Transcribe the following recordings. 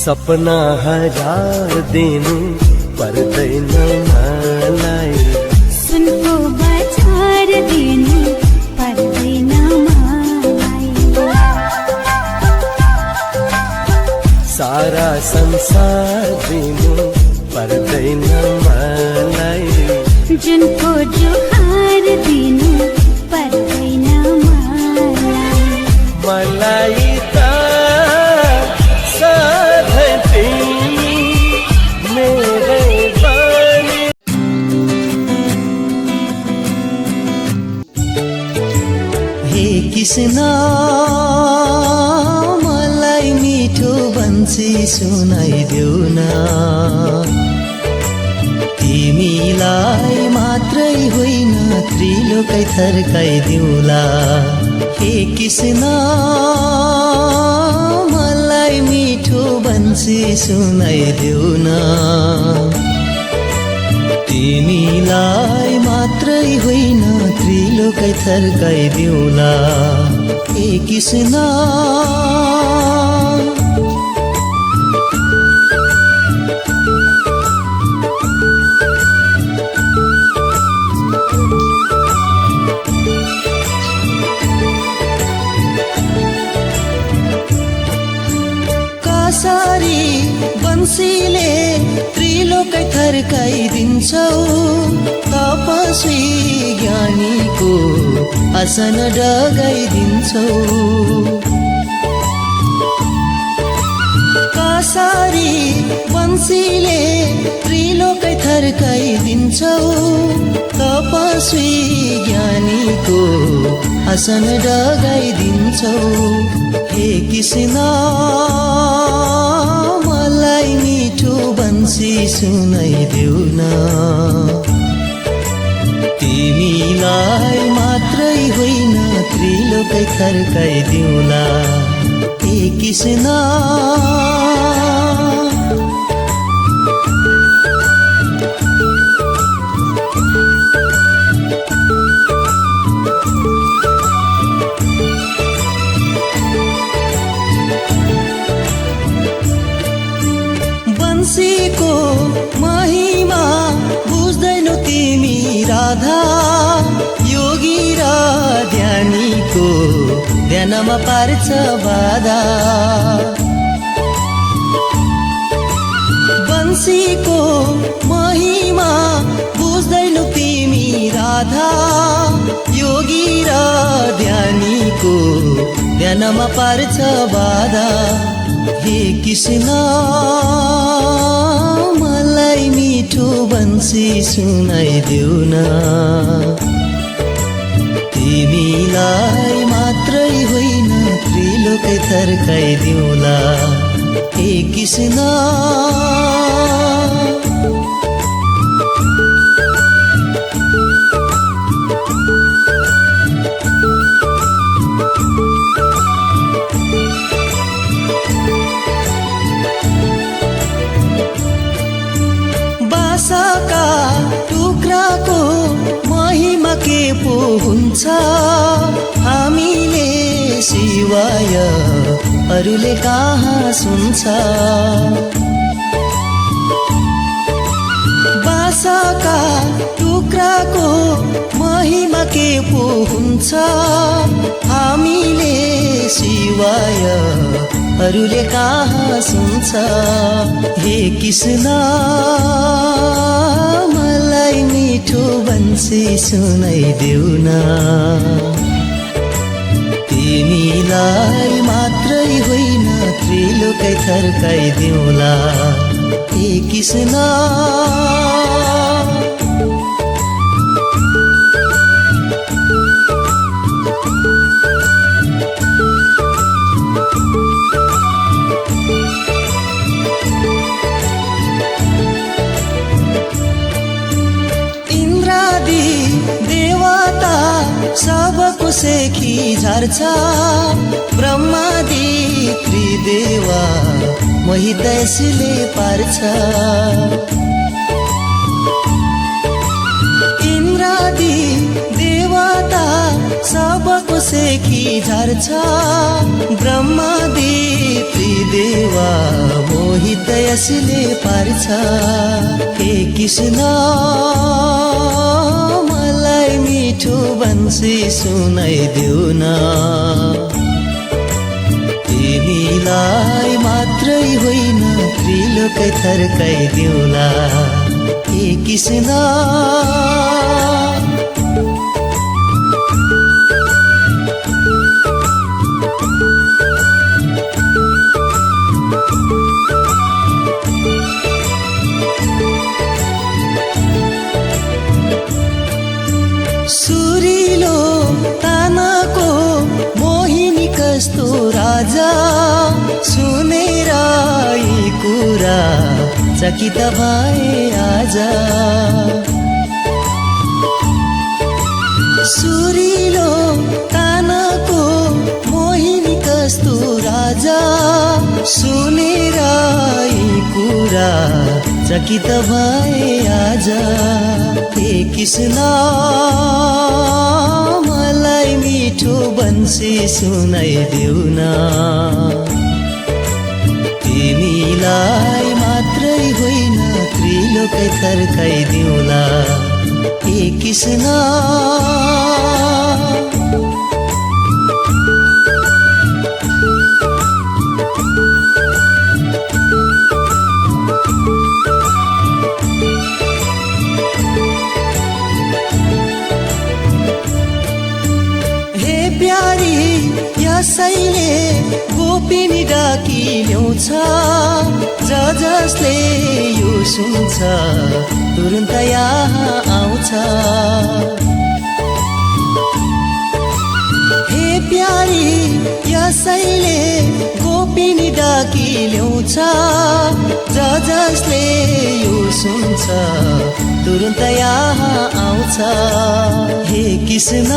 सपना हजार दिनु पर्दैन मलाई, सुनको बजार दिनु पर्दैन मलाई, सारा संसार दिनु पर्दैन मलाई, जुनको जुहार दिनु पर्दैन मलाई, मलाई त सधैँ तिमी मेरै बनी। हे कृष्ण मलाई मिठो बन्सी सुनाइदेऊ न, तिमीलाई मात्रै होइन त्रिलोकै थर्काइदिउँला। हे कृष्ण मलाई मिठो बन्सी सुनाइदेऊ न, तिमीलाई मात्रै होइन त्रिलोकै थर्काइदिउँला। हे कृष्ण कसरी बन्सीले त्रिलोकै थर्काइदिन्छौ, तपस्वी ज्ञानीको आसन डगाइदिन्छौ। कसरी बन्सीले त्रिलोकै थर्काइदिन्छौ, तपस्वी ज्ञानीको आसन डगाइदिन्छौ। हे कृष्ण मलाई मिठो बन्सी सुनाइदेऊ न, तिमीलाई मात्रै होइन त्रिलोकै थर्काइदिउँला। हे कृष्ण बन्सीको महिमा बुझ्दैनौ तिमी राधा, योगी र ध्यानीको ध्यानमा पार्छ बाधा। बन्सीको महिमा बुझ्दैनौ तिमी राधा, योगी र ध्यानीको ध्यानमा पार्छ बाधा। हे कृष्ण मलाई मिठो बन्सी सुनाइदेऊ न, तिमीलाई मात्रै होइन त्रिलोकै थर्काइदिउँला। हे कृष्ण बासाका टुक्राको महिमा के पो हुन्छ, हामीले सिवाय अरूले कहाँ सुन्छ। बासाका टुक्राको महिमा के पो हुन्छ, हामीले सिवाय अरूले कहाँ सुन्छ। हे कृष्ण मलाई मिठो बन्सी सुनाइदेऊ न, तिमीलाई मात्रै होइन त्रिलोकै थर्काइदिउँला। हे कृष्ण इन्द्रादि देवता सबको सेखी झार्छ, ब्रह्मादि त्रिदेवा मोहि त्यसले पार्छ। इन्द्रादि देवता सबको सेकी झर्छ ब्रह्मदेव त्रिदेवा मोहित यसले पार्छ हे कृष्ण मलाई मिठो बन्सी सुनाइदेऊ न तिमीलाई मात्रै होइन त्रिलोकै थर्काइदेऊला हे कृष्ण सुरिलो तानाको मोहिनी कस्तो राजा सुनेर यी कुरा चकित भए आज सुरिलो तानाको मोहिनी कस्तो राजा सुनेर यी कुरा चकित भए आज हे कृष्ण मलाई मिठो बन्सी सुनाइदेऊ न तिमीलाई मात्रै होइन त्रिलोकै थर्काइदेऊला हे कृष्ण यसैले गोपिनी डाकी ल्याउँछ जसले यो सुन्छ तुरुन्त यहाँ आउँछ हे प्यारी यसैले गोपिनी डाकी ल्याउँछ जसले यो सुन्छ तुरुन्त यहाँ आउँछ हे कृष्ण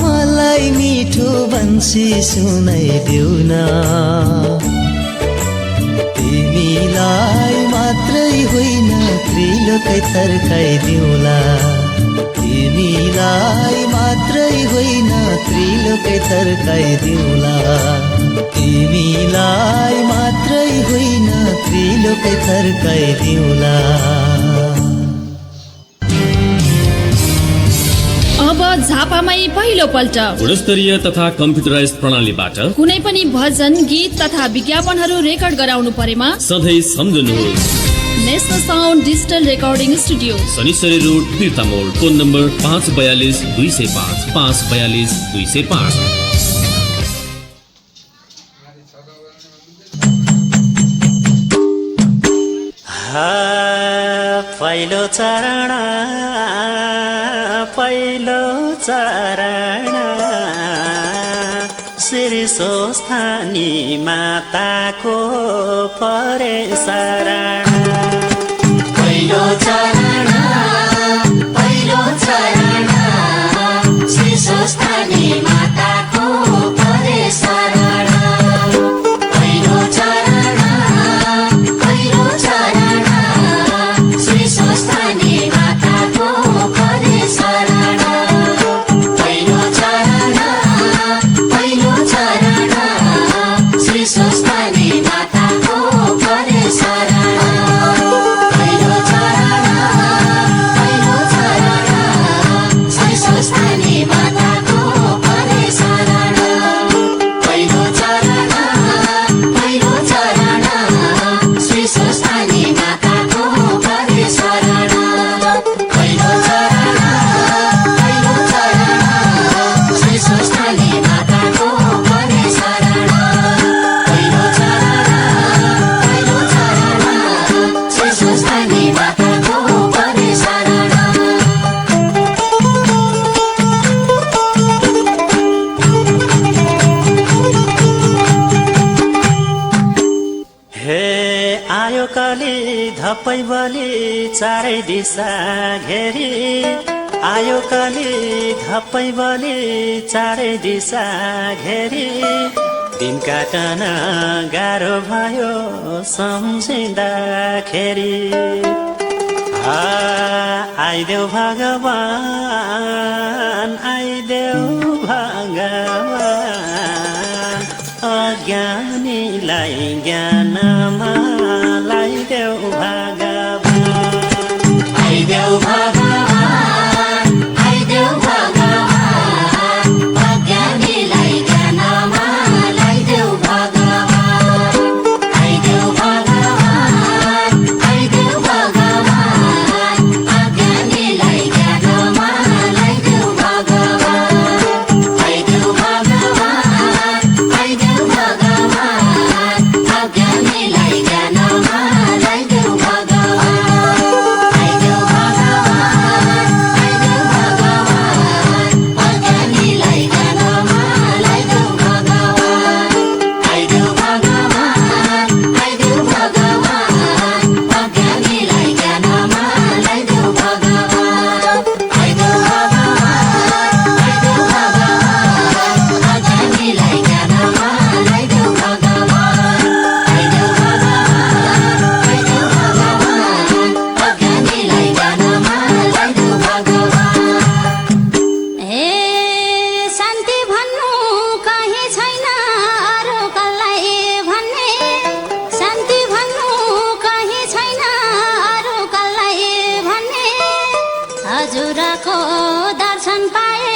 मलाई मिठो बन्सी सुनाइदेऊ न तिमीलाई मात्रै होइन त्रिलोकै थर्काइदेऊला तिमीलाई मात्रै होइन त्रिलोकै थर्काइदेऊला तिमीलाई मात्रै होइन त्रिलोकै थर्काइदेऊला अब झापामै पहिलो पल्ट गुणस्तरीय तथा कम्प्युटराइज प्रणालीबाट कुनै पनि भजन गीत तथा विज्ञापनहरू रेकर्ड गराउनु परेमा सधैँ सम्झनुहोस् national sound digital recording studio Shanishchare road Tirthamod phone number 54205 54205। पहिलो चरण श्री स्वस्थानी माताको परे शरण पहिलो चरण श्री स्वस्थानी माताको परे शरण पहिलो चरण श्री स्वस्थानी माताको परे शरण पहिलो चरण श्री स्वस्थानी माताको परे शरण पहिलो चरण श्री स्वस्थानी माताको परे शरण पहिलो चरण श्री स्वस्थानी माताको परे शरण पहिलो चरण श्री स्वस्थानी माताको परे शरण पहिलो चरण श्री स्वस्थानी माताको परे शरण हे आयो कली धपै बलि चारै दिशा घेरी आयो कली धपै बलि चारै दिशा घेरी दिन काटन गाह्रो भयो सम्झिँदाखेरि आइदेऊ भगवान आइदेऊ भगवान अज्ञानीलाई ज्ञानमा लाइदेऊ भगवान आइदेऊ भगवान आइदेऊ भगवान अज्ञानीलाई ज्ञानमा लाइदेऊ भगवान आइदेऊ भगवान आइदेऊ भगवान अज्ञानीलाई ज्ञानमा लाइदेऊ भगवान आइदेऊ भगवान आइदेऊ भगवान अज्ञानीलाई ज्ञानमा लाइदेऊ भगवान आइदेऊ भगवान आइदेऊ भगवान अज्ञानीलाई ज्ञानमा लाइदेऊ भगवान आइदेऊ भगवान आइदेऊ भगवान अज्ञानीलाई ज्ञानमा लाइदेऊ भगवान आइदेऊ भगवान आइदेऊ भगवान अज्ञानीलाई ज्ञानमा लाइदेऊ भगवान आइदेऊ भगवान आइदेऊ भगवान अज्ञानीलाई ज्ञानमा लाइदेऊ भगवान ए शान्ति भन्नु कहीँ छैन अरू कसलाई भन्ने शान्ति भन्नु कहीँ छैन अरू कसलाई भन्ने हजुरको दर्शन पाए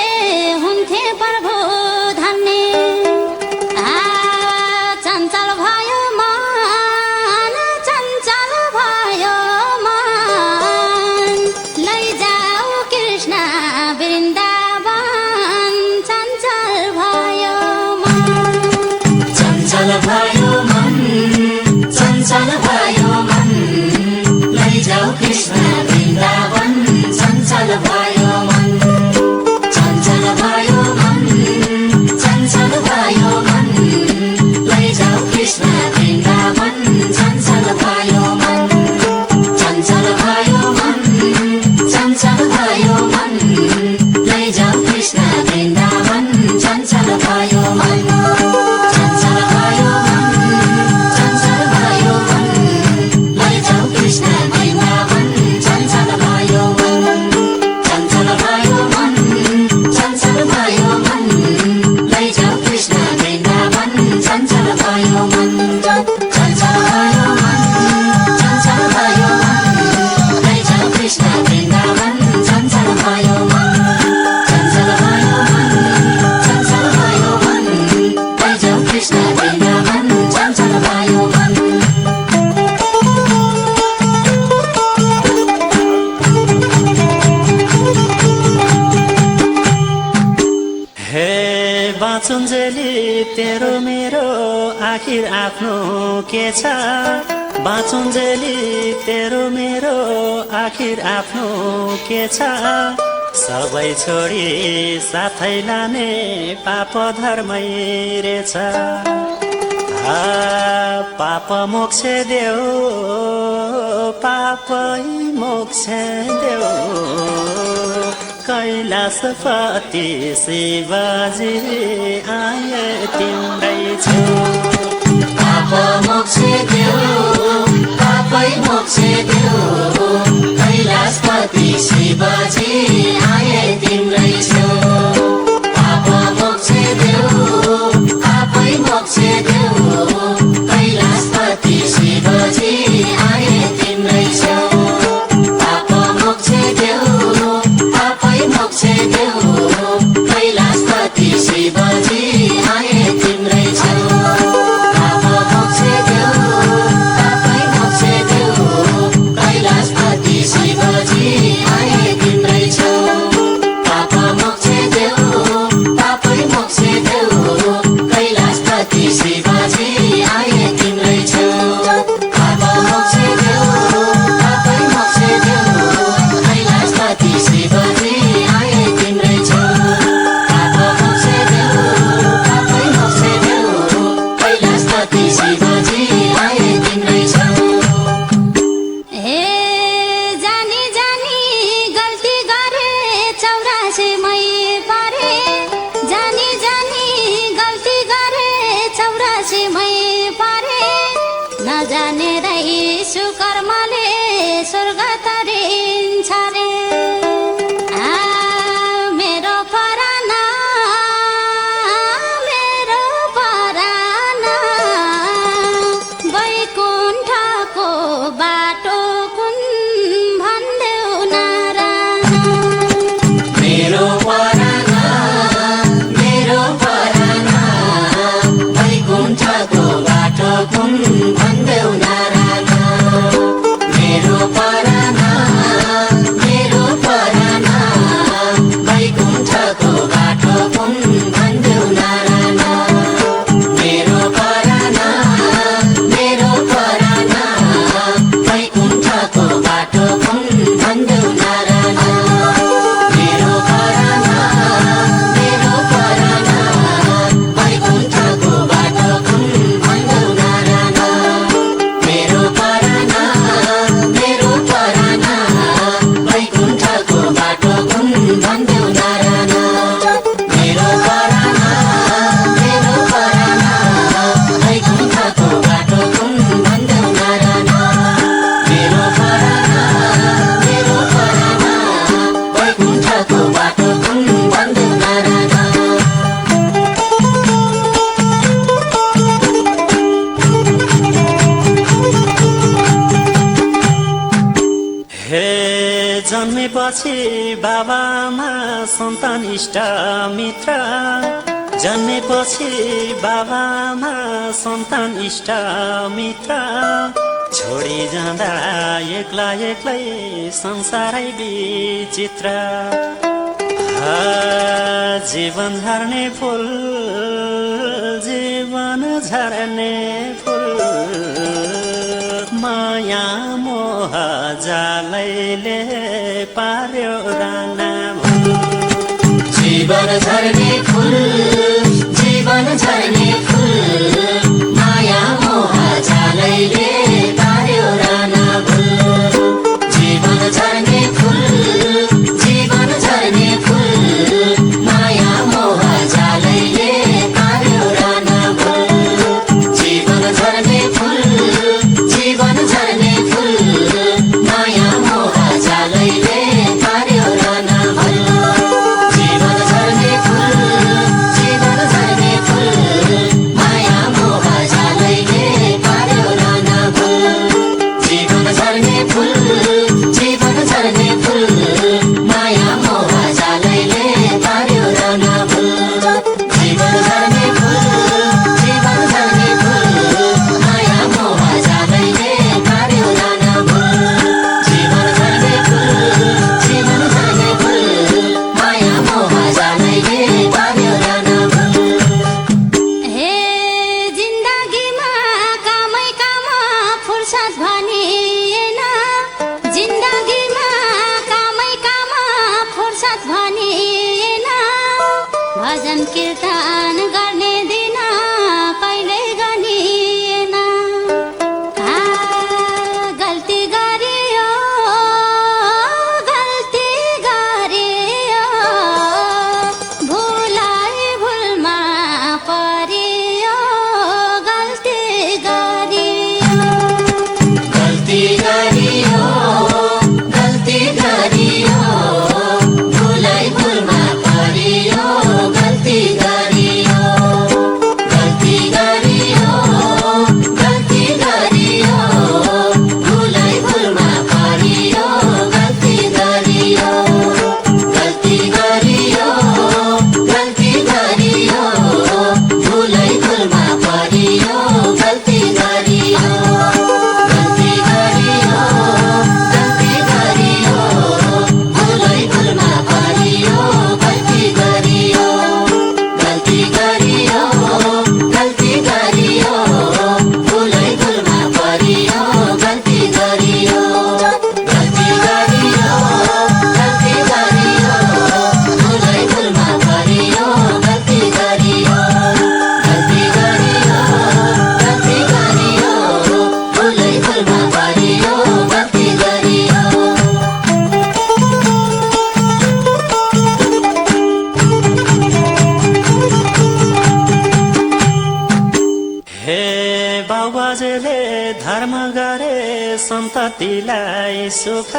हुन्थे प्रभु धन्य चञ्चल भयो मन चञ्चल भयो मन लैजाऊ कृष्ण वृन्दावन चञ्चल भयो मन चञ्चल भयो मन चञ्चल भयो मन लैजाऊ कृष्ण वृन्दावन चञ्चल भयो मन चञ्चल भयो मन चञ्चल भयो मन लैजाऊ कृष्ण वृन्दावन चञ्चल भयो मन चञ्चल भयो मन चञ्चल भयो मन लैजाऊ कृष्ण वृन्दावन चञ्चल भयो मन चञ्चल भयो मन चञ्चल भयो मन लैजाऊ कृष्ण वृन्दावन चञ्चल भयो मन चञ्चल भयो मन चञ्चल भयो मन लैजाऊ कृष्ण वृन्दावन चञ्चल भयो मन चञ्चल भयो मन चञ्चल भयो मन लैजाऊ कृष्ण वृन्दावन चञ्चल भयो मन चञ्चल भयो मन चञ्चल भयो मन लैजाऊ कृष्ण वृन्दावन चञ्चल भयो मन हे बाँचुन्जेली तेरो मेरो आखिर आफ्नो के छ बाँचुन्जेली तेरो मेरो आखिर आफ्नो के छ सबै छोडी साथै लाने पाप धर्मै रहेछ पाप मोक्ष देऊ पापै मोक्ष देऊ कैलाशपति शिवजी आए तिम्रै छु पाप मोक्ष देऊ पापै मोक्ष देऊ कैलाशपति शिवजी आए तिम्रै छु पाप मोक्ष देऊ पापै मोक्ष देऊ कैलाशपति शिवजी आए तिम्रै छु पाप मोक्ष देऊ पापै मोक्ष देऊ कैलाशपति शिवजी आए तिम्रै छु पाप मोक्ष देऊ पापै जानेरै सुकर्मले स्वर्ग तरिन्छ रे मेरो पराना वैकुण्ठको बाटो कुन भन्देऊ नारायण मेरो पराना वैकुण्ठको बाटो कुन भन्देऊ नारायण मेरो पराना वैकुण्ठको बाटो कुन भन्देऊ नारायण मेरो पराना वैकुण्ठको बाटो कुन भन्देऊ नारायण मेरो पराना वैकुण्ठको बाटो कुन भन्देऊ नारायण मेरो पराना वैकुण्ठको बाटो कुन भन्देऊ नारायण मेरो पराना वैकुण्ठको बाटो कुन भन्देऊ नारायण मेरो पराना वैकुण्ठको बाटो कुन भन्देऊ नारायण हे जन्मेपछि बाबामा सन्तान इष्ट मित्र जन्मेपछि बाबामा सन्तान इष्ट मित्र छोडी जाँदा एक्लै संसारै विचित्र जीवन झर्ने फुल माया मोह जालैले पार्यो राना जीवन झर्ने फुल माया मोह जालैले पार्यो राना भुल जीवन झर्ने फुल माया मोह जालैले पार्यो राना भुल जीवन झर्ने फुल माया मोह जालैले पार्यो राना भुल जीवन झर्ने फुल माया मोह जालैले पार्यो राना भुल जीवन झर्ने फुल माया मोह जालैले पार्यो राना भुल जीवन झर्ने फुल माया मोह जालैले पार्यो राना भुल जीवन झर्ने फुल माया मोह जालैले पार्यो राना भुल हे जिन्दगीमा कामै काम फुर्सद भनिएन जिन्दगीमा कामै काम फुर्सद भनिएन भजन कीर्तन गर्ने दिन कहिल्यै गनिएन गल्ती गरियो भुलमा परियो गल्ती गरियो गरे सन्ततिलाई सुख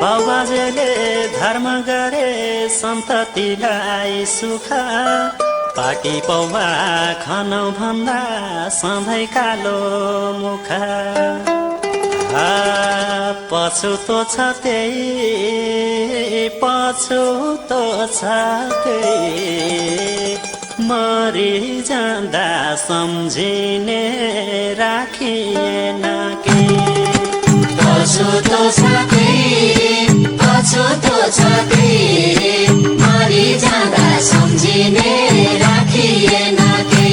बाबुबाजेले धर्म गरे सन्ततिलाई सुख पाटी पौवा खानौ भन्दा सधैँ कालो मुख पछुतो छ त्यही पछुतो छ त्यही मरि जाँदा सम्झिने राखिएन के पछुतो छ त्यही पछुतो छ त्यही मरि जाँदा सम्झिने राखिएन के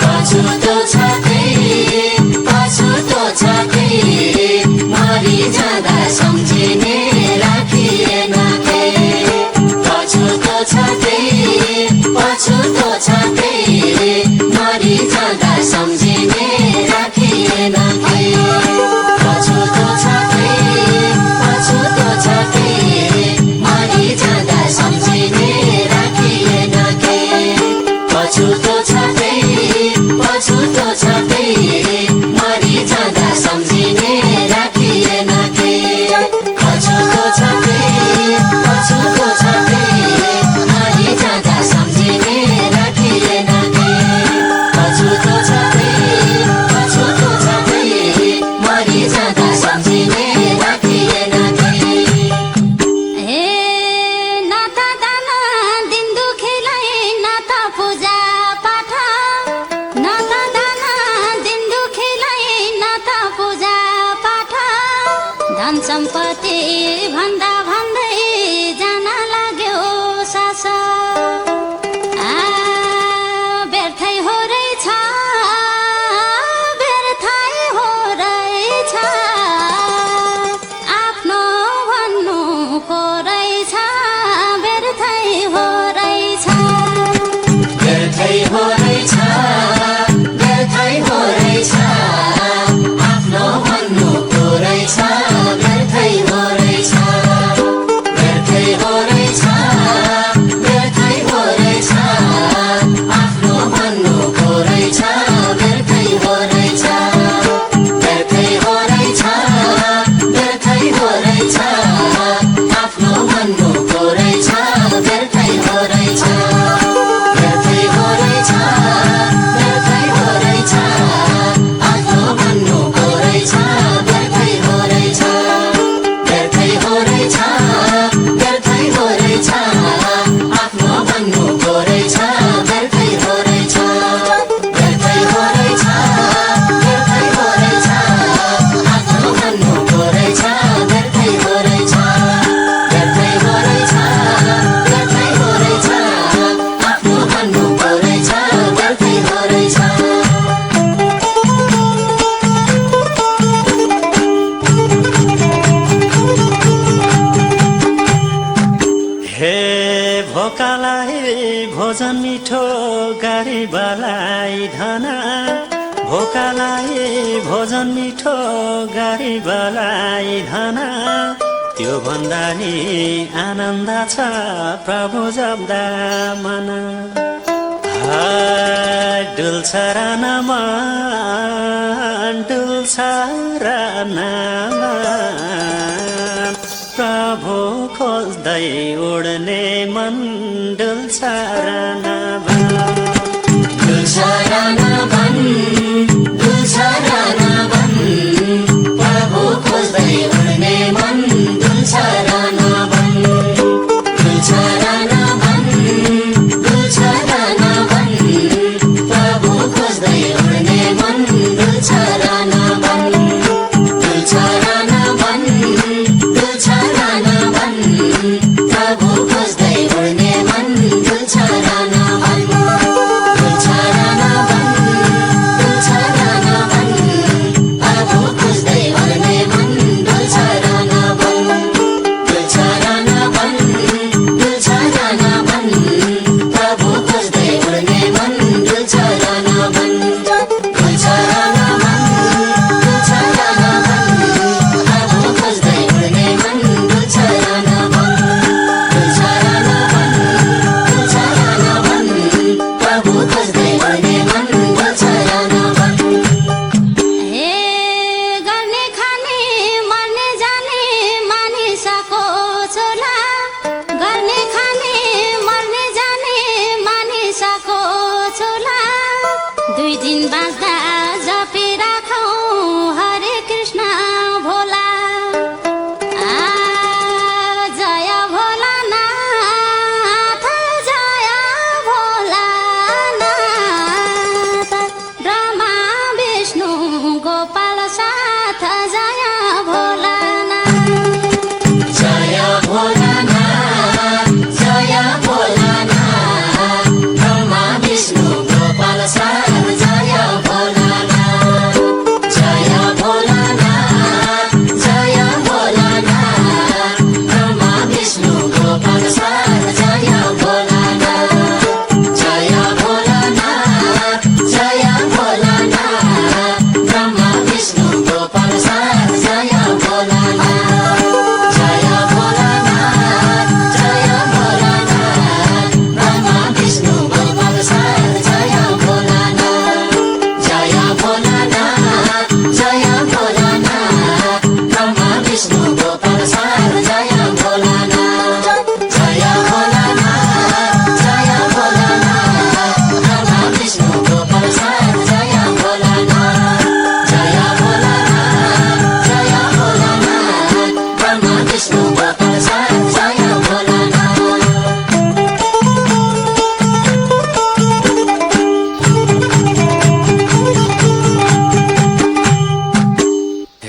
पछुतो छ त्यही पछुतो छ त्यही मरि जाँदा सम्झिने राखिएन के पछुतो छ त्यही पछुतो छ त्यही मरि जाँदा सम्झिने राखिएन के पछुतो छ त्यही पछुतो छ त्यही मरि जाँदा सम्झिने राखिएन के पछुतो छ त्यही पछुतो छ त्यही मरि जाँदा सम्झिने राखिएन के पछुतो छ त्यही पछुतो छ त्यही मरि जाँदा सम्झिने राखिएन के पछुतो छ त्यही पछुतो छ त्यही मरि जाँदा सम्झिने राखिएन के हे नाता दाना दिन दुखीलाई नाता पूजा पाठ नाता दाना दिन दुखीलाई नाता पूजा पाठ धन सम्पत्ति भन्दा भन्दै जान लाग्यो सास व्यर्थै हो रहेछ व्यर्थै हो रहेछ आफ्नो भन्नुको रहेछ व्यर्थै हो रहेछ व्यर्थै हो रहेछ व्यर्थै हो रहेछ आफ्नो भन्नुको रहेछ व्यर्थै हो रहेछ व्यर्थै हो रहेछ व्यर्थै हो रहेछ आफ्नो भन्नुको रहेछ व्यर्थै हो रहेछ व्यर्थै हो रहेछ व्यर्थै हो रहेछ आफ्नो भन्नुको रहेछ व्यर्थै हो रहेछ व्यर्थै हो रहेछ व्यर्थै हो रहेछ आफ्नो भन्नुको रहेछ व्यर्थै हो रहेछ व्यर्थै हो रहेछ व्यर्थै हो रहेछ आफ्नो भन्नुको रहेछ व्यर्थै हो रहेछ व्यर्थै हो रहेछ व्यर्थै हो रहेछ आफ्नो भन्नुको रहेछ व्यर्थै हो रहेछ व्यर्थै हो रहेछ व्यर्थै हो रहेछ आफ्नो भन्नुको रहेछ व्यर्थै हो रहेछ हे भोकालाई भोजन मिठो गरिबलाई धन भोकालाई भोजन मिठो गरिबलाई धन त्यो भन्दा नि आनन्द छ प्रभु जप्दा मन डुल्छ र मन डुल्छ र प्रभु खोज्दै उड्ने मन डुल्छ र डुल्छ र नभन डुल्छ र नभन प्रभु खोज्दै उड्ने मन डुल्छ र नभन डुल्छ र नभन डुल्छ र नभन प्रभु खोज्दै उड्ने मन डुल्छ र नभन डुल्छ र नभन डुल्छ र नभन प्रभु खोज्दै उड्ने मन डुल्छ र नभन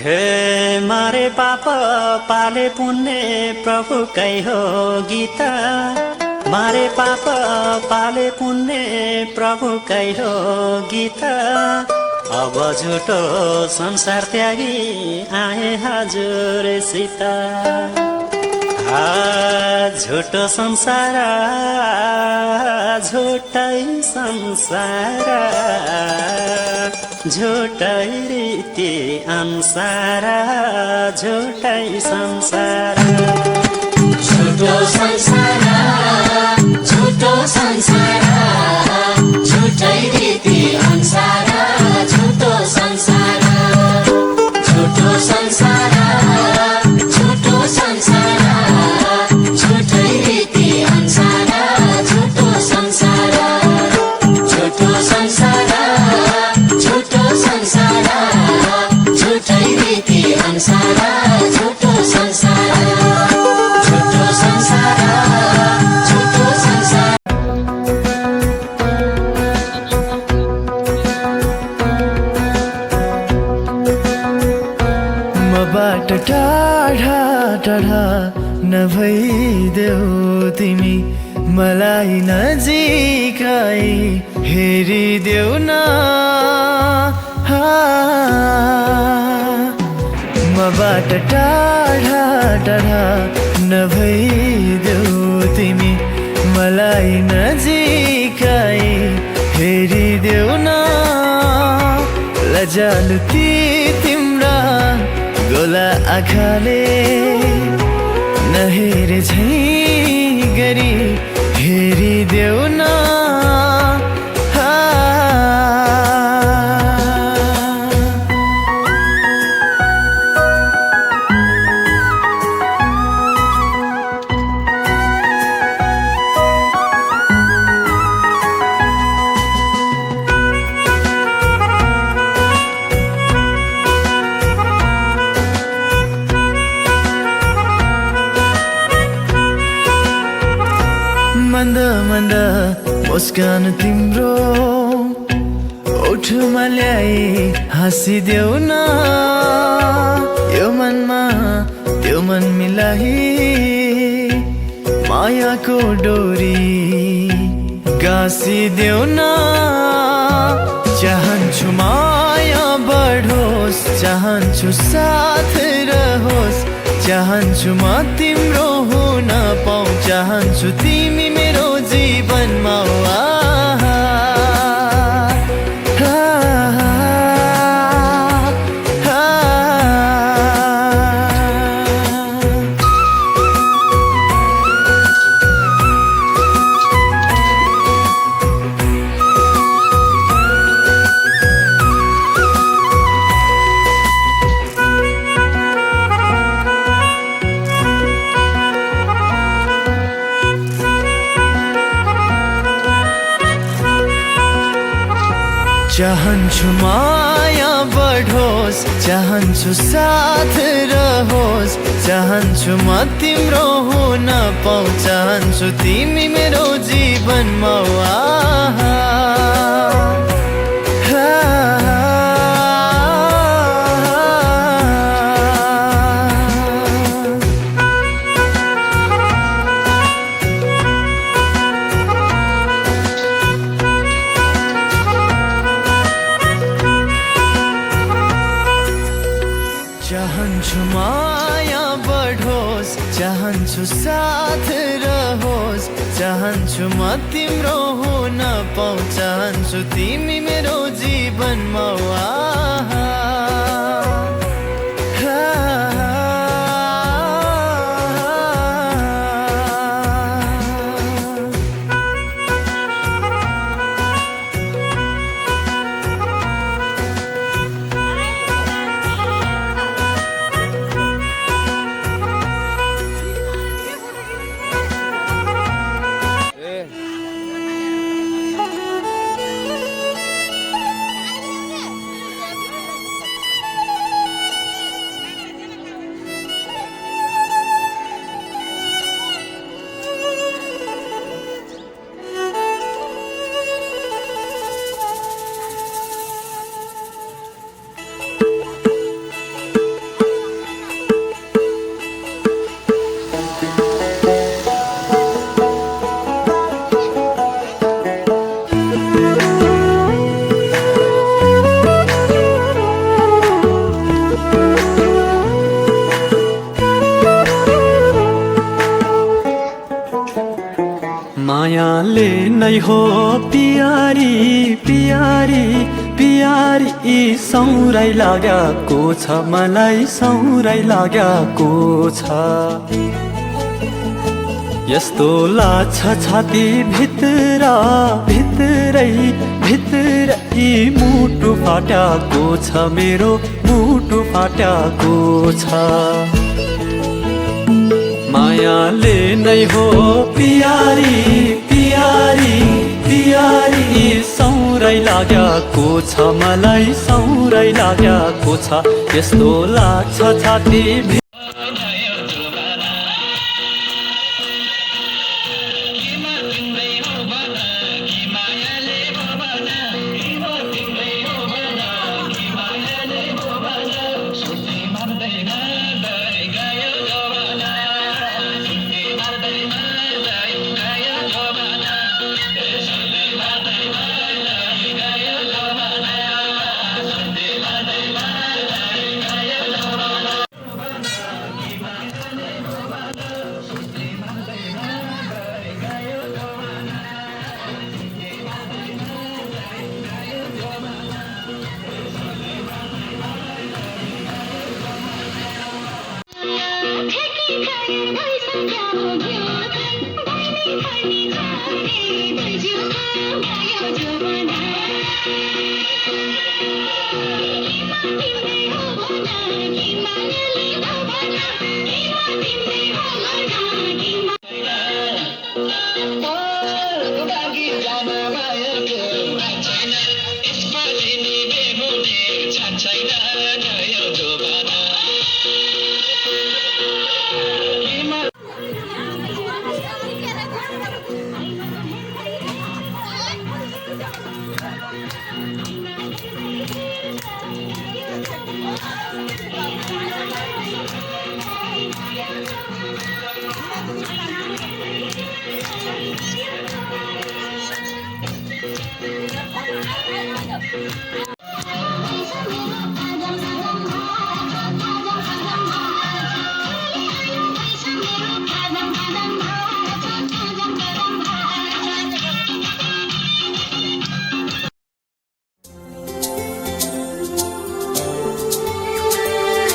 हे मारे पाप पाले पुण्य प्रभु कै हो गीता मारे पाप पाले पुण्य प्रभु कै हो गीता अब झुटो संसार त्यागी आए हजुर सीता झुटो संसार झुटै संसार झुटै रीति अनुसार झुटै संसार झुटो संसार झुटो संसार झुटै रीति अनुसार झुटो संसार झुटो संसार झुटो संसार झुटै रीति अनुसार झुटो संसार झुटो संसार झुटो संसार झुटै रीति अनुसार झुटो संसार झुटो संसार झुटो संसार मबाट टाढा टाढा नभइदेऊ तिमी मलाई नजिकै हेरिदेऊ न मबाट टाढा टाढा नभइदेऊ तिमी मलाई नजिकै हेरिदेऊ न लजालु ती तिम्रा गोला आँखाले नहेरे झै गरी हेरिदेऊ न मन्द मन्द मुस्कान तिम्रो ओठमा ल्याई हाँसिदेऊ न यो मनमा त्यो मन मिलाई मायाको डोरी गाँसिदेऊ न चाहन्छु माया बढोस् चाहन्छु साथ रहोस् चाहन्छु म तिम्रो हुन पाऊँ चाहन्छु तिमी मेरो जीवनमा चाहन्छु माया बढोस् चाहन्छु साथ रहोस् चाहन्छु म तिम्रो हुन पाऊँ चाहन्छु तिमी मेरो जीवनमा चाहन्छु माया बढोस् चाहन्छु साथ रहोस् चाहन्छु म तिम्रो हुन पाऊँ चाहन्छु तिमी मेरो जीवनमा नै हो पियारी पियारी पियारी यी सौराइ लागेको छ मलाई सौराइ लागेको छ यस्तो लाग्छ छाती भित्र भित्रै भित्रै मुटु फाट्याको छ मेरो मुटु फाट्याको छ मायाले नै हो पियारी पियारी पियारी सौराइ लागेको छ मलाई सौराइ लागेको छ यस्तो लाग्छ छाती छैन